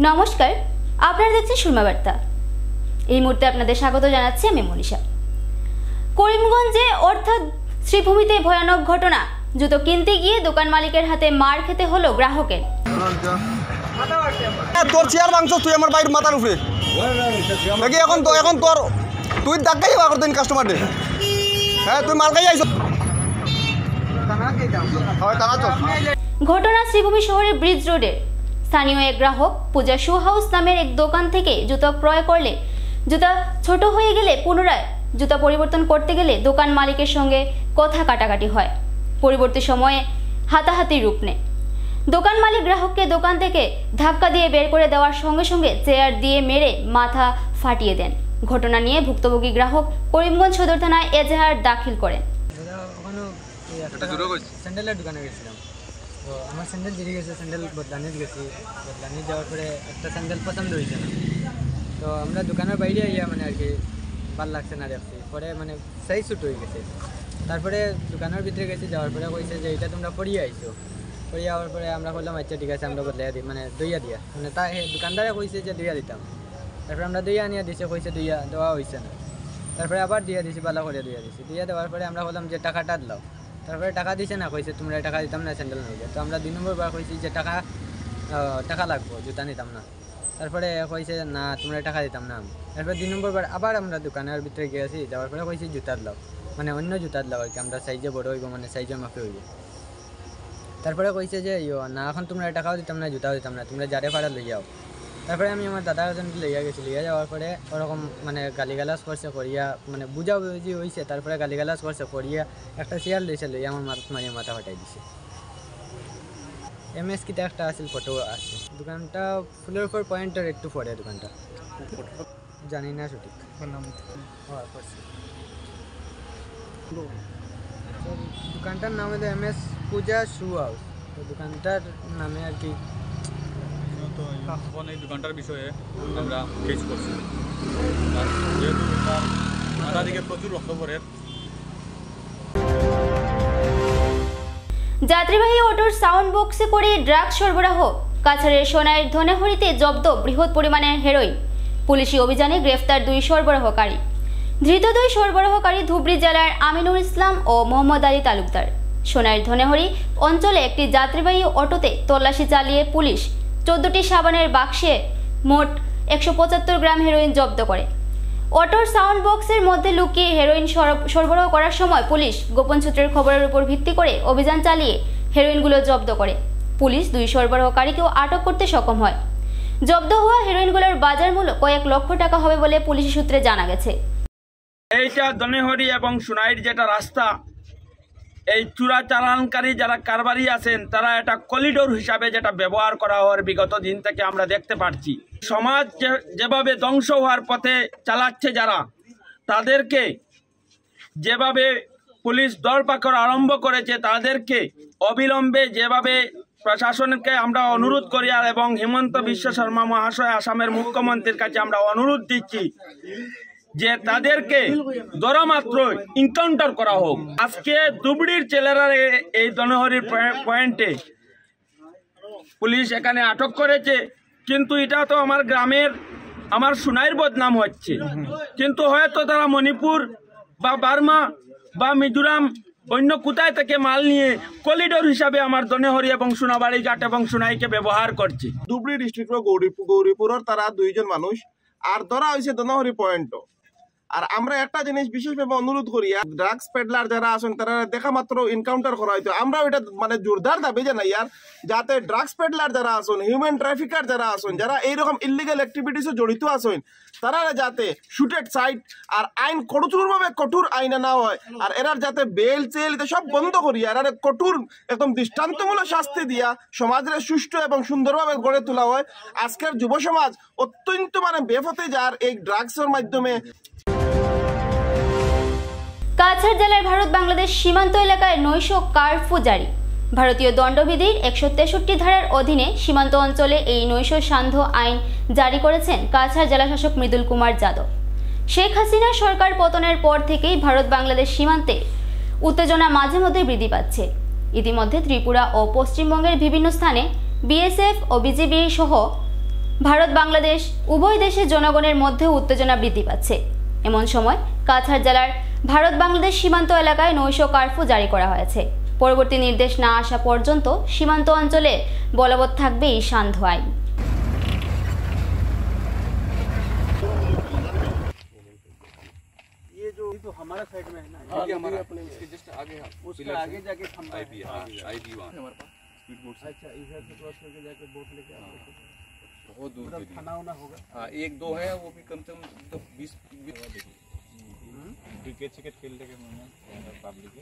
নমস্কার, আপনারা দেখছেন সুরমা বার্তা। এই মুহূর্তে আপনাদের স্বাগত জানাচ্ছি আমি মনীষা। করিমগঞ্জে অর্থাৎ শ্রীভূমিতে ভয়ানক ঘটনা। জুতো কিনতে গিয়ে দোকান মালিকের হাতে মার খেতে হলো গ্রাহকের। তোর চেয়ার মাংস তুই আমার বাইরের মাথার উপরে নাকি এখন তোর তুই ডাক্তাই যাওয়া করতেন কাস্টমার দে। হ্যাঁ তুই মাল খাই আইস। ঘটনা শ্রীভূমি শহরের ব্রিজ রোডের স্থানীয় এক গ্রাহক পূজা শু হাউস নামের এক দোকান থেকে জুতা ক্রয় করলে জুতা ছোট হয়ে গেলে পুনরায় জুতা পরিবর্তন করতে গেলে দোকান মালিকের সঙ্গে কথা কাটাকাটি হয়। পরবর্তী সময়ে হাতাহাতির রূপ নেয়। দোকান মালিক গ্রাহককে দোকান থেকে ধাক্কা দিয়ে বের করে দেওয়ার সঙ্গে সঙ্গে চেয়ার দিয়ে মেরে মাথা ফাটিয়ে দেন। ঘটনা নিয়ে ভুক্তভোগী গ্রাহক করিমগঞ্জ সদর থানায় এজাহার দাখিল করেন। স্যান্ডেলের দোকানে গেছিলাম, তো আমার স্যান্ডেল জিরে গেছে, স্যান্ডেল বদলানি যাওয়ার পরে একটা স্যান্ডেল পছন্দ হয়েছে না, তো আমরা দোকানের বাইরে আইয়া মানে আর কি ভাল লাগছে না দেখছি, পরে মানে সাইজ ছোট হয়ে গেছে। তারপরে দোকানের ভিতরে গেছি, যাওয়ার পরে কইছে যে এটা তোমরা পরিয়ে আইছো। পরিয়ে যাওয়ার পরে আমরা বললাম আচ্ছা ঠিক আছে আমরা বদলাই দিই, মানে দইয়া দিয়া, মানে তা দোকানদারে কইছে যে দইয়া দিতাম। তারপরে আমরা দইয়া আনিয়া দিছে, কইছে দইয়া দেওয়া হয়েছে না। তারপরে আবার দিয়া দিছি, বালা করে দইয়া দিছি। দইয়া দেওয়ার পরে আমরা বললাম যে টাকাটা দাও। তারপরে টাকা দিছে না, কইছে তোমরা টাকা দিতাম না স্যান্ডেল নিয়ে। তো আমরা 2 নম্বর বার কইছি যে টাকা লাগবো, জুতা নিতাম না। তারপরে কইছে না তোমরা টাকা দিতাম না। তারপরে 2 নম্বর বার আবার আমরা দোকানের ভিতরে গিয়েছি, যাওয়ার পরে কইছি জুতার লাও, মানে অন্য জুতার লাও আর কি, আমরা সাইজে বড় হইব, মানে সাইজের মাপে হইব। তারপরে কইছে যে না এখন তোমরা টাকাও দিতাম না, জুতাও দিতাম না, তোমরা যারে পারা লই যাও। তারপরে আমি আমার দাদা একজনকে লইয়া গেছি, লইয়া যাওয়ার পরে ওরকম মানে গালিগালাজ করছে করিয়া, মানে বুঝাবুঝি হয়েছে। তারপরে গালিগালাজ করছে করিয়া একটা চেয়ার লইছে, লইয়া আমার মারিয়ে মাথা ফাটাই দিছে। MS কিটা একটা আসল ফটো আছে। দোকানটা ফুলের উপর পয়েন্টের একটু পরে দোকানটা, জানি না সঠিক দোকানটার নাম হলো MS পূজা শু হাউস। তো দোকানটার নামে আর কি এই দোকানটার বিষয়ে আমরা কেস করছি, যেহেতু মাথা দিকে প্রচুর রক্ত পড়ে। যাত্রীবাহী অটোর সাউন্ড বক্সে করে ড্রাগস সরবরাহ। কাছাড়ের সোনাইর ধনেহরিতে জব্দ বৃহৎ পরিমাণের হেরোইন। পুলিশি অভিযানে গ্রেফতার 2 সরবরাহকারী। ধৃত 2 সরবরাহকারী ধুবড়ী জেলার আমিনুল ইসলাম ও মোহাম্মদ আলী তালুকদার। সোনাইর ধনেহরি অঞ্চলে একটি যাত্রীবাহী অটোতে তল্লাশি চালিয়ে পুলিশ 14টি সাবানের বাক্সে মোট 175 গ্রাম হেরোইন জব্দ করে। অটোর সাউন্ড বক্সের মধ্যে লুকিয়ে হেরোইন সরবরাহ করার সময় পুলিশ গোপন সূত্রের খবরের উপর ভিত্তি করে অভিযান চালিয়ে হেরোইনগুলো জব্দ করে। পুলিশ 2 সরবরাহকারীকেও আটক করতে সক্ষম হয়। জব্দ হওয়া হেরোইনগুলোর বাজার মূল্য কয়েক লক্ষ টাকা হবে বলে পুলিশি সূত্রে জানা গেছে। এইটা ধনেহরি এবং সোনাইর যেটা রাস্তা, এই চোরা চালানকারী যারা কারবারি আছেন তারা এটা করিডোর হিসাবে যেটা ব্যবহার করা হওয়ার বিগত দিন থেকে আমরা দেখতে পাচ্ছি। সমাজ যেভাবে ধ্বংস হওয়ার পথে চালাচ্ছে যারা, তাদেরকে যেভাবে পুলিশ দরপাকড় আরম্ভ করেছে, তাদেরকে অবিলম্বে যেভাবে প্রশাসনকে আমরা অনুরোধ করি আর এবং হিমন্ত বিশ্ব শর্মা মহাশয় আসামের মুখ্যমন্ত্রীর কাছে আমরা অনুরোধ দিচ্ছি যে তাদেরকে দরমাত্র এনকাউন্টার করা হোক। আজকে ধুবড়ীর ছেলেরা এই ধনেহরির পয়েন্টে পুলিশ এখানে আটক করেছে, কিন্তু এটা তো আমার গ্রামের আমার সোনাইর বদনাম হচ্ছে। কিন্তু হয়তো তারা মণিপুর বা বার্মা বা মিজোরাম অন্য কোথায় থেকে মাল নিয়ে করিডোর হিসাবে আমার ধনেহরি এবং সোনাবাড়ি ঘাট এবং সোনাইকে ব্যবহার করছে। ধুবড়ী ডিস্ট্রিক্টর গৌরীপুরের তারা 2 জন মানুষ আর ধরা হয়েছে ধনেহরি পয়েন্ট। আর আমরা একটা জিনিস বিশেষভাবে অনুরোধ করি, ড্রাগস পেডলার যারা আছেন তারা দেখা মাত্র এনকাউন্টার করা হইতো। আমরা ওইটা মানে জোরদার দাবি জানাই আর যাতে ড্রাগস পেডলার যারা আছেন, হিউম্যান ট্রাফিকার যারা আছেন, যারা এইরকম ইলিগাল অ্যাক্টিভিটিসে জড়িত আছেন, তারা যাতে শুটেড সাইট আর আইন কঠোর আইন আনা হয়। আর এরার যাতে বেল চেল এটা সব বন্ধ করি আর কঠোর একদম দৃষ্টান্তমূলক শাস্তি দিয়া সমাজের সুষ্ঠু এবং সুন্দরভাবে গড়ে তোলা হয়। আজকের যুব সমাজ অত্যন্ত মানে বেপথে যার এই ড্রাগসের মাধ্যমে। কাছাড় জেলার ভারত বাংলাদেশ সীমান্ত এলাকায় নৈশ কারফিউ জারি। ভারতীয় দণ্ডবিধির 163 ধারার অধীনে সীমান্ত অঞ্চলে এই নৈশ সান্ধ্য আইন জারি করেছেন কাছাড় জেলাশাসক মৃদুল কুমার যাদব। শেখ হাসিনা সরকার পতনের পর থেকেই ভারত বাংলাদেশ সীমান্তে উত্তেজনা মাঝে মধ্যে বৃদ্ধি পাচ্ছে। ইতিমধ্যে ত্রিপুরা ও পশ্চিমবঙ্গের বিভিন্ন স্থানে বিএসএফ ও বিজিবি সহ ভারত বাংলাদেশ উভয় দেশের জনগণের মধ্যে উত্তেজনা বৃদ্ধি পাচ্ছে। এমন সময় কাছাড় জেলার ভারত বাংলাদেশ সীমান্ত এলাকায় নৈশ কারফিউ জারি করা হয়েছে। পরবর্তী নির্দেশ না আসা পর্যন্ত সীমান্ত অঞ্চলে বলবৎ থাকবে এই সান্ধ্য আইন। बहुत दूर खाना वाना होगा। हाँ, एक दो है वो भी कम से कम 20 क्रिकेट खेलते के पब्लिक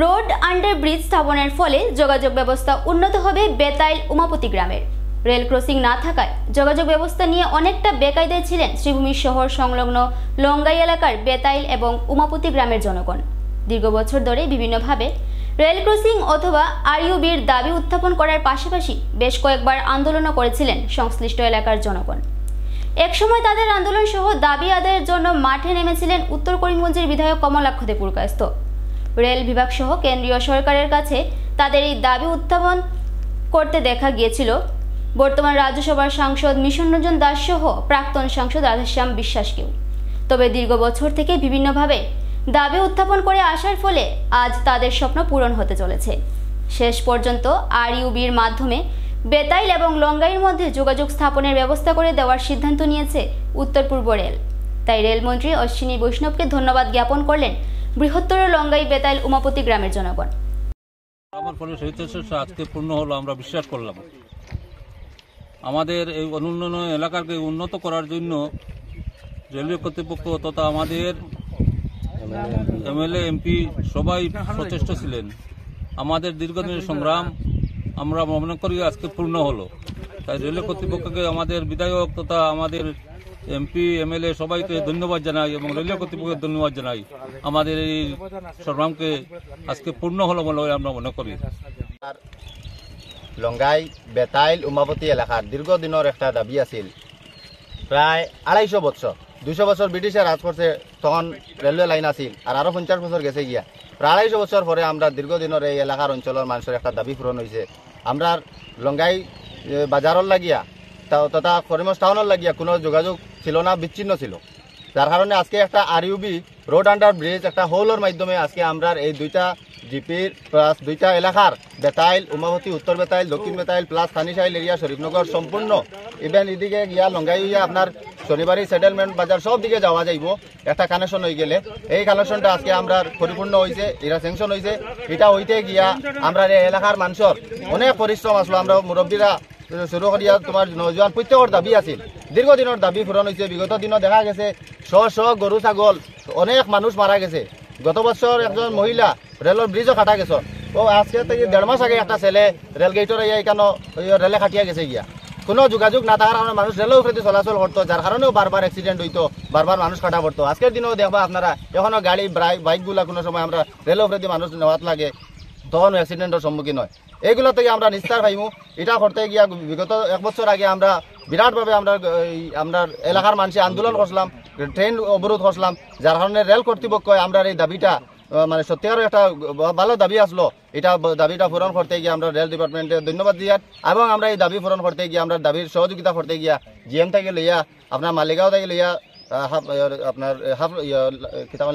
রোড আন্ডার ব্রিজ স্থাপনের ফলে যোগাযোগ ব্যবস্থা উন্নত হবে বেতাইল উমাপতি গ্রামের। রেল ক্রসিং না থাকায় যোগাযোগ ব্যবস্থা নিয়ে অনেকটা বেকায়দায় ছিলেন শ্রীভূমি শহর সংলগ্ন লঙ্গাই এলাকার বেতাইল এবং উমাপতি গ্রামের জনগণ। দীর্ঘ বছর ধরে বিভিন্নভাবে রেল ক্রসিং অথবা আরইউবির দাবি উত্থাপন করার পাশাপাশি বেশ কয়েকবার আন্দোলনও করেছিলেন সংশ্লিষ্ট এলাকার জনগণ। একসময় তাদের আন্দোলন সহ দাবি আদায়ের জন্য মাঠে নেমেছিলেন উত্তর করিমগঞ্জের বিধায়ক কমলাক্ষ দে পুরকায়স্থ। রেল বিভাগ সহ কেন্দ্রীয় সরকারের কাছে তাদের এই দাবি উত্থাপন করতে দেখা গিয়েছিল বর্তমান রাজ্যসভার সাংসদ মিশন রঞ্জন দাস সহ প্রাক্তন সাংসদ রাধেশ্যাম বিশ্বাসকেও। তবে দীর্ঘ বছর থেকে বিভিন্নভাবে দাবি উত্থাপন করে আসার ফলে আজ তাদের স্বপ্ন পূরণ হতে চলেছে। শেষ পর্যন্ত আরইউবির মাধ্যমে বেতাইল এবং লঙ্গাইয়ের মধ্যে যোগাযোগ স্থাপনের ব্যবস্থা করে দেওয়ার সিদ্ধান্ত নিয়েছে উত্তর পূর্ব রেল। তাই রেলমন্ত্রী অশ্বিনী বৈষ্ণবকে ধন্যবাদ জ্ঞাপন করলেন বৃহত্তর লঙ্গাই বেতাইল উমাপতি গ্রামের জনগণ। আমার ফলে আজকে পূর্ণ হলো আমরা বিশ্বাস করলাম। আমাদের এই অনুন্নত এলাকাকে উন্নত করার জন্য রেলওয়ে কর্তৃপক্ষ তথা আমাদের এমএলএ এমপি সবাই সচেষ্ট ছিলেন। আমাদের দীর্ঘদিনের সংগ্রাম আমরা মনে করি আজকে পূর্ণ হলো। তাই রেলওয়ে কর্তৃপক্ষকে আমাদের বিধায়ক তথা আমাদের এমপি এমএলএ সবাইকে ধন্যবাদ জানাই এবং রেলওয়ে কর্তৃপক্ষকে ধন্যবাদ জানাই। আমাদের এই সংগ্রামকে আজকে পূর্ণ হলো বলে আমরা মনে করি। লঙ্গাই বেতাইল উমাপতি এলাকার দীর্ঘদিনের একটা দাবি আছিল। প্রায় 250 বছর 200 বছর ব্রিটিশে রাজ করছে, তখন রেলওয়ে লাইন আছিল, আর আরো 50 বছর গেছে গিয়া। প্রায় 250 বছর পরে আমরা দীর্ঘদিনের এই এলাকার অঞ্চলের মানুষের একটা দাবি পূরণ হয়েছে। আমরা লঙ্গাই বাজারের লাগিয়া তথা করিমগঞ্জ টাউনের লাগিয়া কোনো যোগাযোগ ছিল না, বিচ্ছিন্ন ছিল। যার কারণে আজকে একটা আরইউবি রোড আন্ডার ব্রিজ একটা হোলের মাধ্যমে আজকে আমরা এই দুইটা জিপির প্লাস দুইটা এলাকার বেতাইল উমাপতি উত্তর বেতাইল দক্ষিণ বেতাইল প্লাস খানিশাইল এরিয়া শরীফনগর সম্পূর্ণ ইভেন এদিকে গিয়া লঙ্গাই হইয়া আপনার শনিবারই সেটেলমেন্ট বাজার সব দিকে যাওয়া যাইব একটা কানেকশন হয়ে গেলে। এই কানেকশনটা আজকে আমরা পরিপূর্ণ হয়েছে, এটা স্যাংশন হয়েছে। এটা হইতে গিয়া আমরা এই এলাকার মানুষের অনেক পরিশ্রম আসলো। আমরা মুরব্বীরা শুরু করিয়া তোমার নজওয়ান প্রত্যেকের দাবি আছিল, দীর্ঘদিনের দাবি পূরণ হয়েছে। বিগত দিনও দেখা গেছে শ গরু ছাগল অনেক মানুষ মারা গেছে। গত বছর একজন মহিলা রেলের ব্রিজও কাটা গেছে। ও আজকে থেকে 1.5 মাস আগে একটা ছেলে রেল গেটের এখানে রেলে কাটিয়া গেছে গিয়া। কোনো যোগাযোগ না থাকার কারণে মানুষ রেলের উপরে চলাচল করতো, যার কারণেও বারবার অ্যাক্সিডেন্ট হইতো, বারবার মানুষ কাটা পড়তো। আজকের দিনেও দেখবা আপনারা এখনো গাড়ি বাইকগুলা কোনো সময় আমরা রেলের উপরে মানুষ নেওয়াত লাগে, তখন অ্যাক্সিডেন্টের সম্মুখীন হয়। এইগুলো থেকে আমরা নিস্তার পাইমু। এটা করতে গিয়া বিগত 1 বছর আগে আমরা বিরাটভাবে আমরা এলাকার মানুষে আন্দোলন করছিলাম, ট্রেন অবরোধ করছিলাম। যার কারণে রেল কর্তৃপক্ষ আমরা এই দাবিটা মানে সত্যিকার একটা ভালো দাবি আসলো। এটা দাবিটা পূরণ করতে গিয়ে আমরা রেল ডিপার্টমেন্টে ধন্যবাদ দিয়ার এবং আমরা এই দাবি পূরণ করতে গিয়ে আমরা দাবির সহযোগিতা করতে গিয়া জিএম থেকে লইয়া আপনার মালিগাঁও থেকে লইয়া আপনার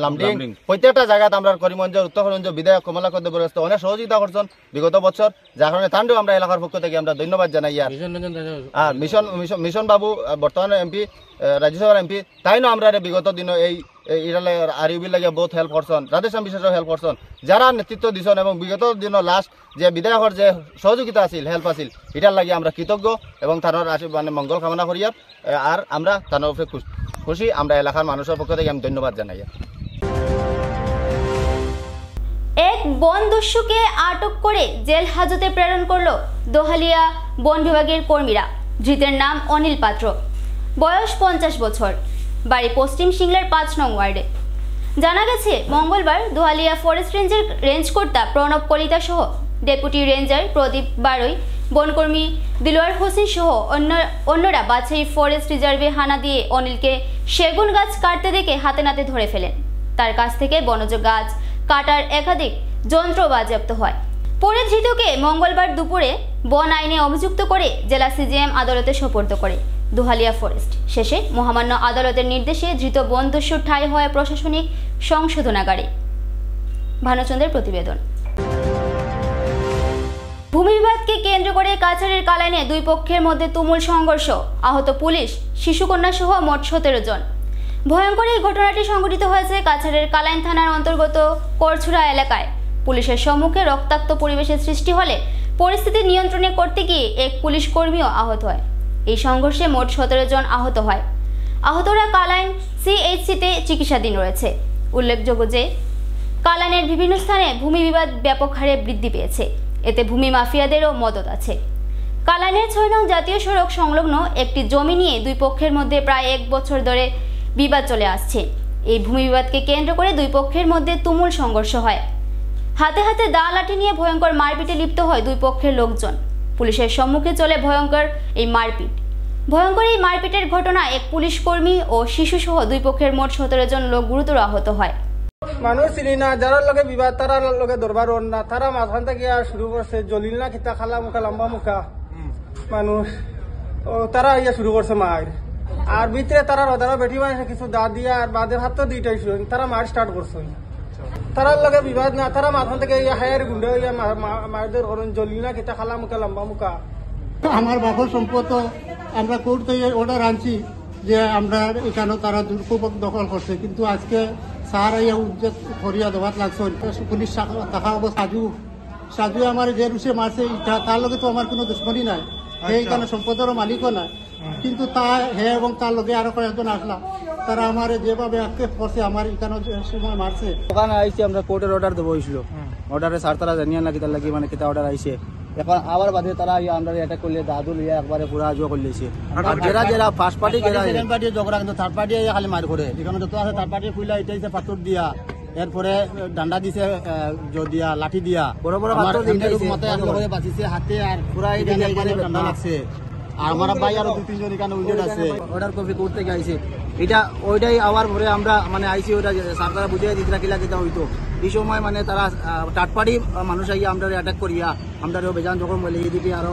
লামডিং প্রত্যেকটা জায়গায় আমরা করিমগঞ্জের উত্তর করিমগঞ্জ বিধায়ক কমলাক্ষ দে পুরকায়স্থ অনেক সহযোগিতা করছেন বিগত বছর, যার কারণে তান্ডেও আমরা এলাকার পক্ষ থেকে আমরা ধন্যবাদ জানাই। আর মিশন বাবু বর্তমানে এমপি রাজ্যসভার এমপি, তাইনো আমরা বিগত দিন এই আরইউবি লাগে বহুত হেল্প করছেন, রাধেশ্যাম বিশ্বাসও হেল্প করছেন, যারা নেতৃত্ব দিচ্ছেন এবং বিগত দিন লাস্ট যে বিধায়কের যে সহযোগিতা আছিল হেল্প আছিল, এটার লাগে আমরা কৃতজ্ঞ এবং তার মানে মঙ্গল কামনা করিয়া আর আমরা তার উপরে খুশি। আমরা এলাকার মানুষের পক্ষ থেকে আমি ধন্যবাদ জানাই। এক বন দস্যুকে আটক করে জেল হাজতে প্রেরণ করলো দোহালিয়া বন বিভাগের কর্মীরা। ধৃতের নাম অনিল পাত্র, বয়স 50 বছর, বাড়ি পশ্চিম সিংলার 5 নং ওয়ার্ডে। জানা গেছে মঙ্গলবার দোহালিয়া ফরেস্ট রেঞ্জের রেঞ্জ কর্তা প্রণব কলিতা সহ ডেপুটি রেঞ্জার প্রদীপ বারৈ, বনকর্মী দিলওয়ার হোসেন সহ অন্যরা বাছাই ফরেস্ট রিজার্ভে হানা দিয়ে অনিলকে সেগুন গাছ কাটতে দেখে হাতে নাতে ধরে ফেলেন। তার কাছ থেকে বনজ গাছ কাটার একাধিক যন্ত্র বাজেয়াপ্ত হয়। পরে ধৃতকে মঙ্গলবার দুপুরে বন আইনে অভিযুক্ত করে জেলা সিজিএম আদালতে সোপর্দ করে দুহালিয়া ফরেস্ট। শেষে মহামান্য আদালতের নির্দেশে ধৃত বনদস্যুর ঠাঁই হয় প্রশাসনিক সংশোধনাগারে। ভানুচন্দ্রের প্রতিবেদন। ভূমি বিবাদকে কেন্দ্র করে কাছাড়ের কালাইনে দুই পক্ষের মধ্যে তুমুল সংঘর্ষ, আহত পুলিশ, শিশুকন্যা সহ মোট 17 জন। ভয়ঙ্কর এই ঘটনাটি সংঘটিত হয়েছে কাছাড়ের কালাইন থানার অন্তর্গত করছুরা এলাকায়। পুলিশের সম্মুখে রক্তাক্ত পরিবেশের সৃষ্টি হলে পরিস্থিতি নিয়ন্ত্রণে করতে গিয়ে এক পুলিশ কর্মীও আহত হয়। এই সংঘর্ষে মোট 17 জন আহত হয়। আহতরা কালাইন সিএইচসিতে চিকিৎসাধীন রয়েছে। উল্লেখযোগ্য যে কালাইনের বিভিন্ন স্থানে ভূমি বিবাদ ব্যাপক হারে বৃদ্ধি পেয়েছে, এতে ভূমি মাফিয়াদেরও মদত আছে। কালাইনের 6 নং জাতীয় সড়ক সংলগ্ন একটি জমি নিয়ে দুই পক্ষের মধ্যে প্রায় 1 বছর ধরে বিবাদ চলে আসছে। এই ভূমি বিবাদকে কেন্দ্র করে দুই পক্ষের মধ্যে তুমুল সংঘর্ষ হয়। হাতে হাতে দা লাঠি নিয়ে ভয়ঙ্কর মারপিটে লিপ্ত হয় দুই পক্ষের লোকজন। পুলিশের সম্মুখে চলে ভয়ঙ্কর এই মারপিটের ঘটনা এক পুলিশ কর্মী ও শিশু সহ দুই পক্ষের মোট 17 জন লোক গুরুতর আহত হয়। মানুষ চিনি না, যারা লগে বিবাদ তারা লগে দরবার না, তারা মাঝখান থেকে শুরু করছে জলিল না খিতা খালা মুখা লম্বা মুখা মানুষ, তারা ইয়া শুরু করছে মার। আর ভিতরে তারা রদারা বেঠি বানিয়েছে কিছু দা দিয়া, আর বাদের হাত তো দুইটাই তারা মার স্টার্ট করছে। তারার লগে বিবাদ না, তারা মাঝখান থেকে ইয়া হায়ার গুন্ডে ইয়া মারদের করুন জলিল না খিতা খালা মুখা লম্বা মুখা। আমার বাপর সম্পদ আমরা কোর্ট থেকে অর্ডার আনছি যে আমরা এখানে তারা দুর্পক দখল করছে, কিন্তু আজকে স্যার ইয়া উজ্জত করিয়া দেওয়ার লাগছে। পুলিশ দেখা অবস্থা সাজু আমার যে রুষে মারছে তার লগে তো আমার কোনো দুশ্মনী নাই, এইখানে সম্পদেরও মালিকও নাই, কিন্তু তা হে এবং তার লগে আরো কয়েকজন আসলা, তারা আমার যেভাবে আক্ষেপ করছে আমার এখানে সময় মারছে। ওখানে আইসি আমরা কোর্টের অর্ডার দেবো হয়েছিল, অর্ডারে স্যার তারা জানিয়ে না কিতার লাগি মানে কিতা অর্ডার আইসে। এখন আবার বাদে তারা আমরা অ্যাটাক করলে দাদু লিয়া একবারে পুরা জো করলেছে। যারা ফার্স্ট পার্টি সেকেন্ড পার্টি ঝগড়া, কিন্তু থার্ড পার্টি খালি মার করে। এখানে যত আছে থার্ড পার্টি খুইলা এটাইছে পাথর দিয়া, এরপরে ডান্ডা দিছে দিয়া লাঠি দিয়া বড় বড় মতে বাঁচিছে হাতে, আর পুরা ডান্ডা লাগছে। আর আমার ভাই আরো 2-3 জন এখানে উইন্ডেড আছে। অর্ডার কপি করতে গেছে, এটা ওইটাই আবার পরে আমরা মানে আইসি ওইটা সরকার বুঝিয়ে দিতে কিলা কিতা হইতো। এই সময় মানে তারা থার্ড পার্টি মানুষ আইয়া আমরা অ্যাটাক করিয়া আমরা বেজান যখন বলে এদিকে আরো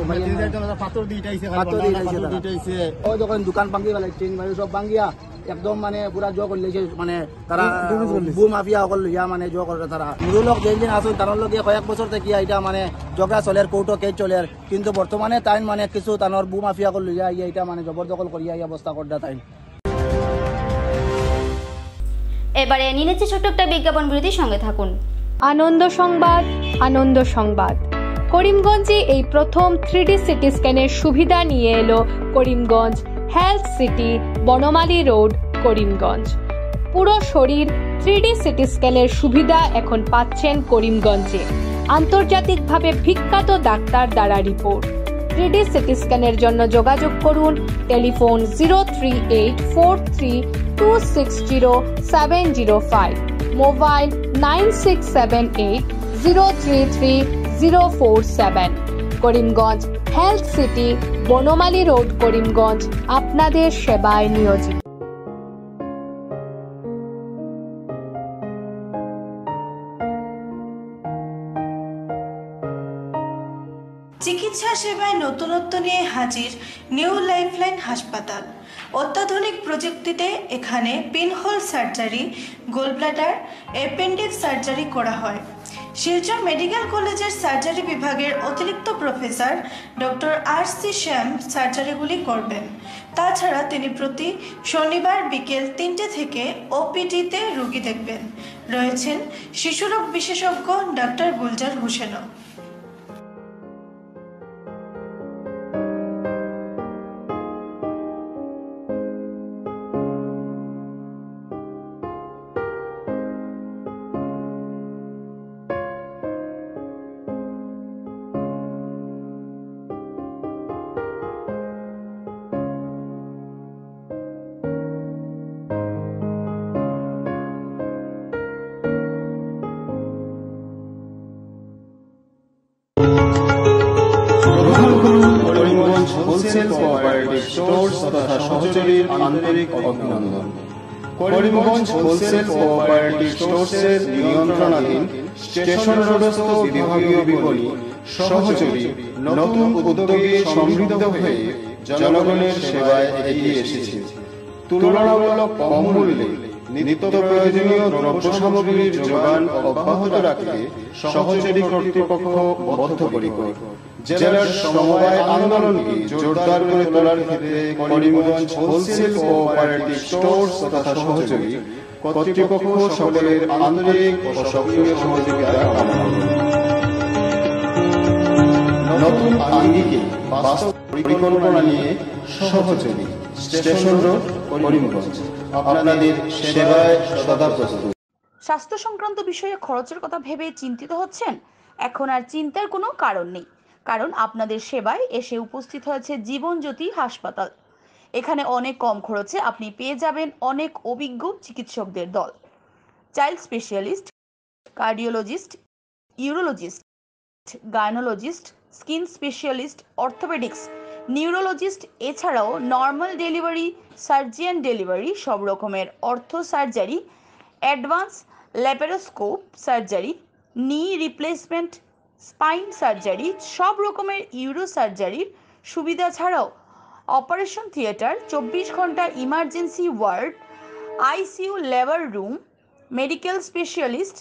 পাথর দিয়েছে, ওই যখন দোকান ভাঙ্গি ফেলাইছে সব ভাঙ্গিয়া একদম মানে পুরা জো করলেছে। মানে তারা ভূ মাফিয়া সকল লইয়া মানে জো করে। তারা মুরুলক যেদিন আসুন তার লগে কয়েক বছর থেকে এটা মানে ঝগড়া চলের, কোর্টও কেস চলের, কিন্তু বর্তমানে তাই মানে কিছু তানোর ভূ মাফিয়া সকল লইয়া ইয়া এটা মানে জবরদখল করিয়া এই অবস্থা করতে তাই। এবারে নিনেছে ছোট্ট একটা বিজ্ঞাপন বিরতির সঙ্গে থাকুন। আনন্দ সংবাদ। করিমগঞ্জে এই প্রথম 3D সিটি স্ক্যানের সুবিধা নিয়ে এলো Karimganj health city, Banamali road, Karimganj. পুরো শরীর 3D সিটি স্ক্যানের সুবিধা এখন পাচ্ছেন করিমগঞ্জে। আন্তর্জাতিকভাবে বিখ্যাত ডাক্তার দ্বারা রিপোর্ট। 3D সিটি স্ক্যানের জন্য যোগাযোগ করুন telephone 03843260705, mobile 9678033047। Karimganj health city, Banamali road, Karimganj আপনাদের সেবায় নিয়োজিত। চিকিৎসা সেবায় নতুনত্ব নিয়ে হাজির নিউ লাইফলাইন হাসপাতাল। অত্যাধুনিক প্রযুক্তিতে এখানে pinhole surgery, gallbladder, appendix surgery করা হয়। শিলচর মেডিকেল কলেজের সার্জারি বিভাগের অতিরিক্ত প্রফেসর ডক্টর RC শ্যাম সার্জারিগুলি করবেন। তাছাড়া তিনি প্রতি শনিবার বিকেল 3টে থেকে OPD-তে রোগী দেখবেন। রয়েছেন শিশুরোগ বিশেষজ্ঞ ডক্টর গুলজার হোসেনও। হোলসেল কোঅপারেটিভ স্টোর্স তথা সহচরীর আন্তরিক অভিনন্দন। করিমগঞ্জ হোলসেল কোঅপারেটিভ স্টোরসের নিয়ন্ত্রণাধীন স্টেশন রোডস্থ বিভাগীয় বিপণী সহযোগী নতুন উদ্যোগে সমৃদ্ধ হয়ে জনগণের সেবায় এগিয়ে এসেছে। তুলনামূলক কম মূল্যে নিত্য প্রয়োজনীয় দ্রব্য সামগ্রীর যোগান অব্যাহত রাখতে সহযোগী কর্তৃপক্ষ বদ্ধপরিকর। জেলার সমবায় আন্দোলনকে জোরদার করে তোলার ক্ষেত্রে করিমগঞ্জ হোলসেল কোঅপারেটিভ স্টোরস তথা সহযোগী কর্তৃপক্ষ সকলের আন্তরিক ও সক্রিয় সহযোগিতা কামনা করে। নতুন আঙ্গিকে বাস্তব পরিকল্পনা নিয়ে সহযোগী স্টেশন রোড করিমগঞ্জ আপনাদের সেবায় সদা প্রস্তুত। স্বাস্থ্য সংক্রান্ত বিষয়ে খরচের কথা ভেবে চিন্তিত হচ্ছেন? এখন আর চিন্তার কোনো কারণ নেই, কারণ আপনাদের সেবায় এসে উপস্থিত হয়েছে জীবনজ্যোতি হাসপাতাল। এখানে অনেক কম খরচে আপনি পেয়ে যাবেন অনেক অভিজ্ঞ চিকিৎসকদের দল। Child specialist, cardiologist, urologist, gynaecologist, skin specialist, orthopaedics, neurologist, এছাড়াও নর্মাল ডেলিভারি, সার্জিয়ান ডেলিভারি, সব রকমের ortho surgery, advance laparoscope surgery, knee replacement, spine surgery, সব রকমের ইউরো সার্জারির সুবিধা ছাড়াও অপারেশন থিয়েটার, 24 ঘন্টা emergency ward, ICU labour room, medical specialist,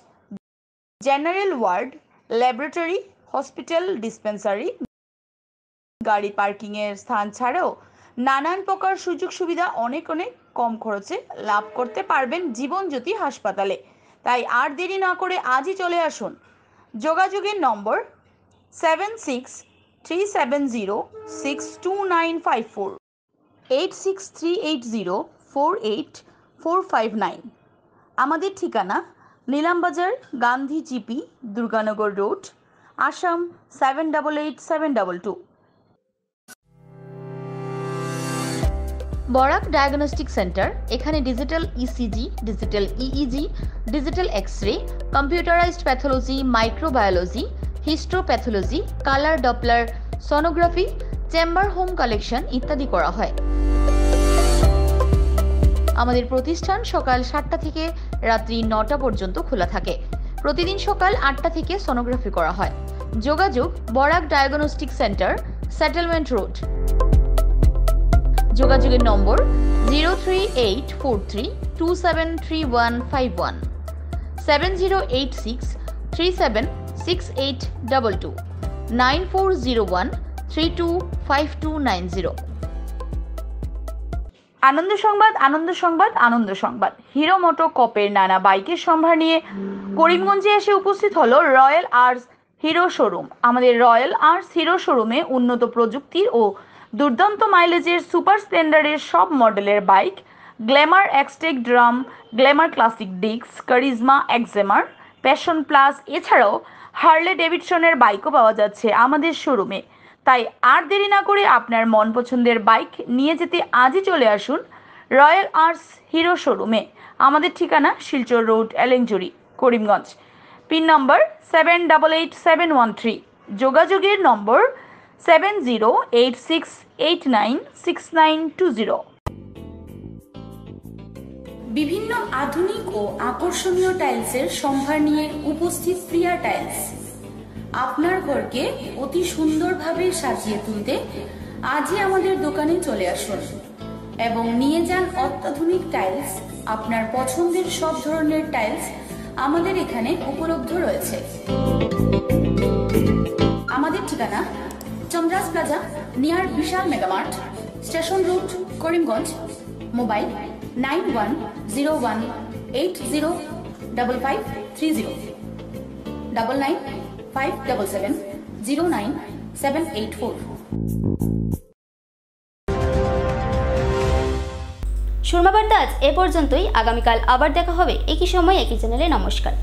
general ward, laboratory, hospital dispensary, গাড়ি পার্কিংয়ের স্থান ছাড়াও নানান প্রকার সুযোগ সুবিধা অনেক কম খরচে লাভ করতে পারবেন জীবনজ্যোতি হাসপাতালে। তাই আর দেরি না করে আজই চলে আসুন। যোগাযোগের নম্বর 7637062954, 8638048459। আমাদের ঠিকানা Nilambazar, Gandhi GP, Durganagar road, Assam 788722। Barak diagnostic centre. এখানে digital ECG, digital EEG, digital X-ray, computerised pathology, microbiology, histopathology, colour doppler sonography, chamber home collection ইত্যাদি করা হয়। আমাদের প্রতিষ্ঠান সকাল 7টা থেকে রাত্রি 9টা পর্যন্ত খোলা থাকে। প্রতিদিন সকাল 8টা থেকে সোনোগ্রাফি করা হয়। যোগাযোগ Barak diagnostic centre, settlement road. যোগাযোগের নম্বর 03843273151, 7086376822, 9401325290। আনন্দ সংবাদ, আনন্দ সংবাদ, আনন্দ সংবাদ। হিরো মোটো কপের নানা বাইকের সম্ভার নিয়ে করিমগঞ্জে এসে উপস্থিত হলো রয়্যাল আর্টস হিরো শোরুম। আমাদের রয়্যাল আর্টস হিরো শোরুমে উন্নত প্রযুক্তির ও দুর্দান্ত মাইলেজের সুপার স্প্লেন্ডারের সব মডেলের bike, Glamour Xtec drum, Glamour classic ডিক্স, কারিজমা এক্সেমার, প্যাশন প্লাস, এছাড়াও হার্লে ডেভিডসনের বাইকও পাওয়া যাচ্ছে আমাদের শোরুমে। তাই আর দেরি না করে আপনার মন পছন্দের বাইক নিয়ে যেতে আজই চলে আসুন রয়্যাল আর্টস হিরো শোরুমে। আমাদের ঠিকানা শিলচর রোড, এলেংজুরি, করিমগঞ্জ। পিন নম্বর 788713। যোগাযোগের নম্বর 7086896920। বিভিন্ন আধুনিক ও আকর্ষণীয় টাইলসের সম্ভার নিয়ে উপস্থিত প্রিয়া টাইলস। আপনার ঘরকে অতি সুন্দরভাবে সাজিয়ে তুলতে আজই আমাদের দোকানে চলে আসুন এবং নিয়ে যান অত্যাধুনিক টাইলস। আপনার পছন্দের সব ধরনের টাইলস আমাদের এখানে উপলব্ধ রয়েছে। আমাদের ঠিকানা Chandras plaza, near Vishal Megamart, station road, Karimganj. Mobile 9101805530, 9957709784। Surma Barta আজ এ পর্যন্তই। আগামীকাল আবার দেখা হবে একই সময় একই চ্যানেলে। নমস্কার।